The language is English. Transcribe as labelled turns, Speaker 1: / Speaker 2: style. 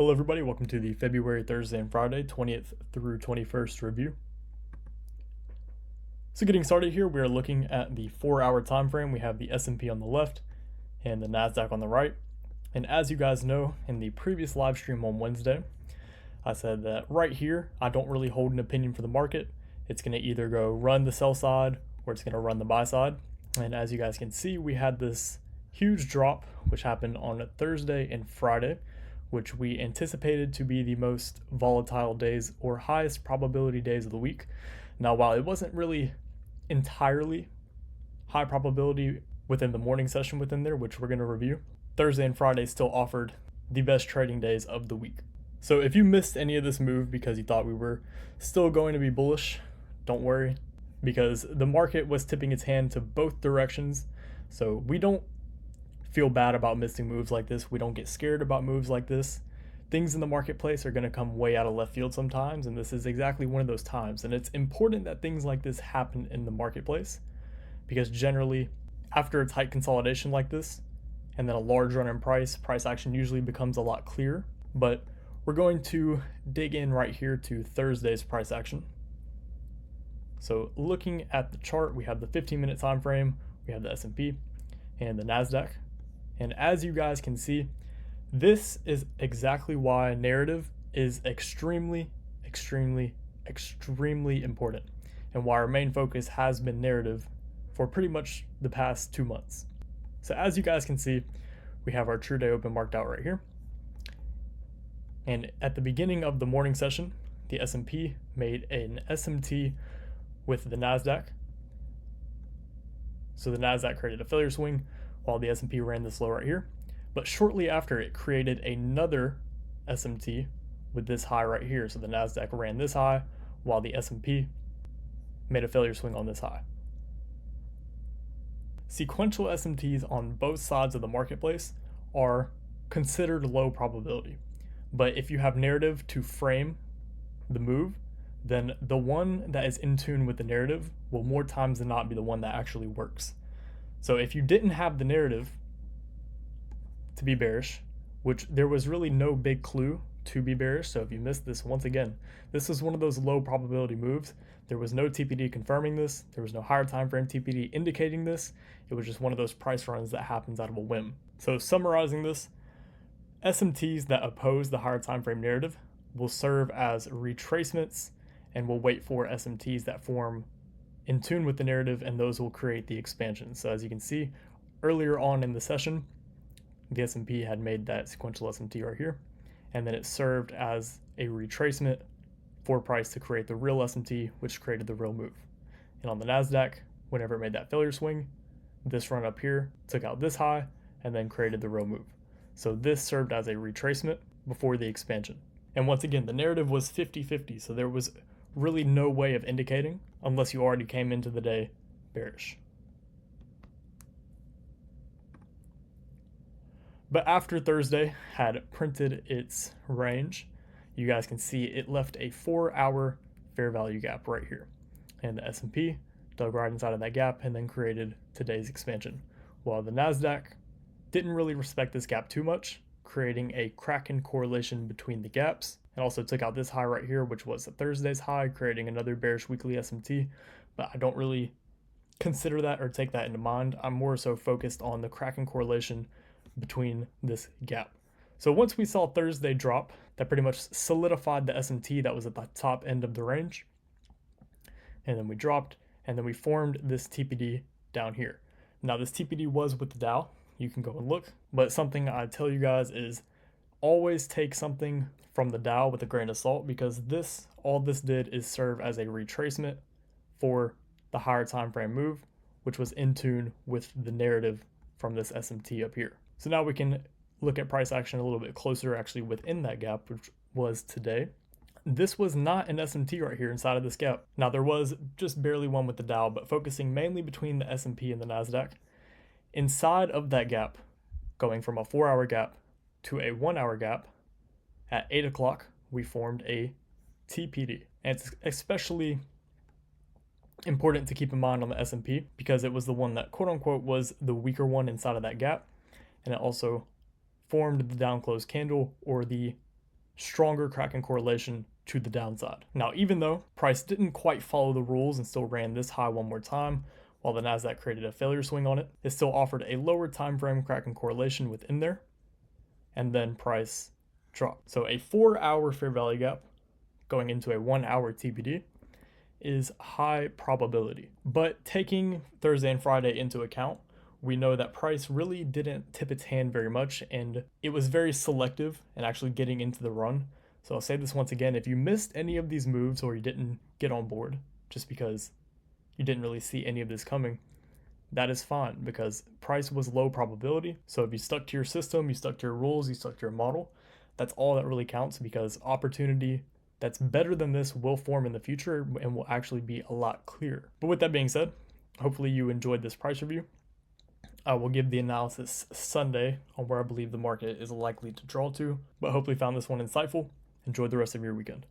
Speaker 1: Hello everybody, welcome to the February, Thursday, and Friday, 20th through 21st review. So getting started here, we are looking at the 4-hour time frame. We have the S&P on the left and the NASDAQ on the right. And as you guys know, in the previous live stream on Wednesday, I said that right here, I don't really hold an opinion for the market. It's going to either go run the sell side or it's going to run the buy side. And as you guys can see, we had this huge drop, which happened on a Thursday and Friday, which we anticipated to be the most volatile days or highest probability days of the week. Now, while it wasn't really entirely high probability within the morning session within there, which we're going to review, Thursday and Friday still offered the best trading days of the week. So if you missed any of this move because you thought we were still going to be bullish, don't worry, because the market was tipping its hand to both directions. So we don't feel bad about missing moves like this. We don't get scared about moves like this. Things in the marketplace are going to come way out of left field sometimes, and this is exactly one of those times. And it's important that things like this happen in the marketplace, because generally after a tight consolidation like this and then a large run in price action usually becomes a lot clearer. But we're going to dig in right here to Thursday's price action. So looking at the chart, we have the 15-minute time frame, we have the S&P and the NASDAQ. And as you guys can see, this is exactly why narrative is extremely important, and why our main focus has been narrative for pretty much the past 2 months. So as you guys can see, we have our true day open marked out right here. And at the beginning of the morning session, the S&P made an SMT with the NASDAQ. So the NASDAQ created a failure swing while the S&P ran this low right here. But shortly after, it created another SMT with this high right here. So the NASDAQ ran this high while the S&P made a failure swing on this high. Sequential SMTs on both sides of the marketplace are considered low probability. But if you have narrative to frame the move, then the one that is in tune with the narrative will more times than not be the one that actually works. So if you didn't have the narrative to be bearish, which there was really no big clue to be bearish, so if you missed this, once again, this is one of those low probability moves. There was no TPD confirming this. There was no higher time frame TPD indicating this. It was just one of those price runs that happens out of a whim. So summarizing this, SMTs that oppose the higher time frame narrative will serve as retracements and will wait for SMTs that form in tune with the narrative, and those will create the expansion. So as you can see, earlier on in the session, the S&P had made that sequential SMT right here, and then it served as a retracement for price to create the real SMT, which created the real move. And on the NASDAQ, whenever it made that failure swing, this run up here took out this high and then created the real move. So this served as a retracement before the expansion. And once again, the narrative was 50-50, so there was really no way of indicating unless you already came into the day bearish. But after Thursday had printed its range, you guys can see it left a 4-hour fair value gap right here. And the S&P dug right inside of that gap and then created today's expansion. While the NASDAQ didn't really respect this gap too much, creating a Kraken correlation between the gaps, and also took out this high right here, which was a Thursday's high, creating another bearish weekly SMT. But I don't really consider that or take that into mind. I'm more so focused on the Kraken correlation between this gap. So once we saw Thursday drop, that pretty much solidified the SMT that was at the top end of the range. And then we dropped, and then we formed this TPD down here. Now this TPD was with the Dow. You can go and look, but something I tell you guys is always take something from the Dow with a grain of salt, because all this did is serve as a retracement for the higher time frame move, which was in tune with the narrative from this SMT up here. So now we can look at price action a little bit closer actually within that gap, which was today. This was not an SMT right here inside of this gap. Now there was just barely one with the Dow, but focusing mainly between the S&P and the NASDAQ, inside of that gap, going from a 4-hour gap to a 1-hour gap, at 8 o'clock, we formed a TPD. And it's especially important to keep in mind on the S&P because it was the one that quote unquote was the weaker one inside of that gap. And it also formed the down close candle or the stronger Kraken correlation to the downside. Now, even though price didn't quite follow the rules and still ran this high one more time, while the Nasdaq created a failure swing on it, it still offered a lower time frame Kraken correlation within there, and then price dropped. So a 4-hour fair value gap going into a 1-hour TPD is high probability. But taking Thursday and Friday into account, we know that price really didn't tip its hand very much, and it was very selective in actually getting into the run. So I'll say this once again, if you missed any of these moves or you didn't get on board just because you didn't really see any of this coming, that is fine because price was low probability. So if you stuck to your system, you stuck to your rules, you stuck to your model, that's all that really counts, because opportunity that's better than this will form in the future and will actually be a lot clearer. But with that being said, hopefully you enjoyed this price review. I will give the analysis Sunday on where I believe the market is likely to draw to, but hopefully found this one insightful. Enjoy the rest of your weekend.